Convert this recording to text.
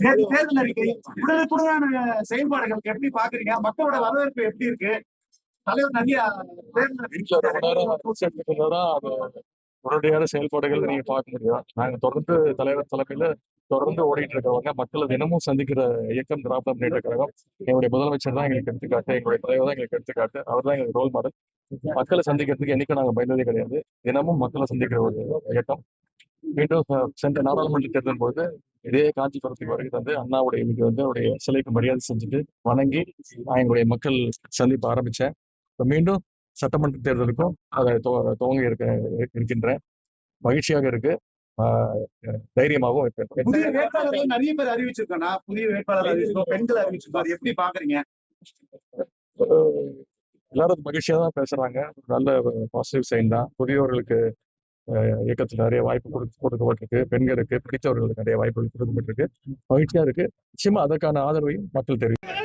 தேர்தல் அறிக்கை உடனுக்குடனான செயல்பாடுகள் எப்படி பாக்குறீங்க? மக்களோட வரவேற்பு எப்படி இருக்கு? தலைவர் நிறைய உடனடியான செயல்பாடுகள் நீங்க பார்க்க முடியும். நாங்க தொடர்ந்து தலைவர் தலைமையில தொடர்ந்து ஓடிட்டு இருக்கவங்க மக்களை தினமும் சந்திக்கிற இயக்கம் திராவிட முன்னேற்ற கழகம். எங்களுடைய முதலமைச்சர் தான் எங்களுக்கு எடுத்துக்காட்டு, எங்களுடைய தலைவர் தான் எங்களுக்கு எடுத்துக்காட்டு, அவர் தான் எங்களுக்கு ரோல் மாடல். மக்களை சந்திக்கிறதுக்கு என்னைக்கும் நாங்க பயந்ததே கிடையாது. தினமும் மக்களை சந்திக்கிற ஒரு இயக்கம். மீண்டும் சென்ற நாடாளுமன்ற தேர்தல் போது இதே காஞ்சிபுரத்துக்கு வருகை தந்து அண்ணாவுடைய இன்னைக்கு வந்து அவருடைய சிலைக்கு மரியாதை செஞ்சுட்டு வணங்கி நான் எங்களுடைய மக்கள் சந்திப்பு ஆரம்பிச்சேன். மீண்டும் சட்டமன்ற தேர்தலுக்கும் அதை துவங்க இருக்கின்றேன். மகிழ்ச்சியாக இருக்கு, தைரியமாகவும் இருக்கு. புதிய வேட்பாளர்கள் நிறைய பேர் அறிவிச்சிருக்கா? புதிய வேட்பாளர் அறிவிச்சிருக்கோம், பெண்கள் அறிவிச்சிருக்காரு, எப்படி பாக்குறீங்க? எல்லாரும் மகிழ்ச்சியா தான் பேசுறாங்க. நல்ல பாசிட்டிவ் சைன் தான். புதியவர்களுக்கு இயக்கத்தில் நிறைய வாய்ப்பு கொடுக்கப்பட்டிருக்கு. பெண்களுக்கு பிடித்தவர்களுக்கு நிறைய வாய்ப்புகள் கொடுக்கப்பட்டிருக்கு. மகிழ்ச்சியா இருக்கு. நிச்சயமா அதற்கான ஆதரவையும் மக்கள் தெரிவிக்கும்.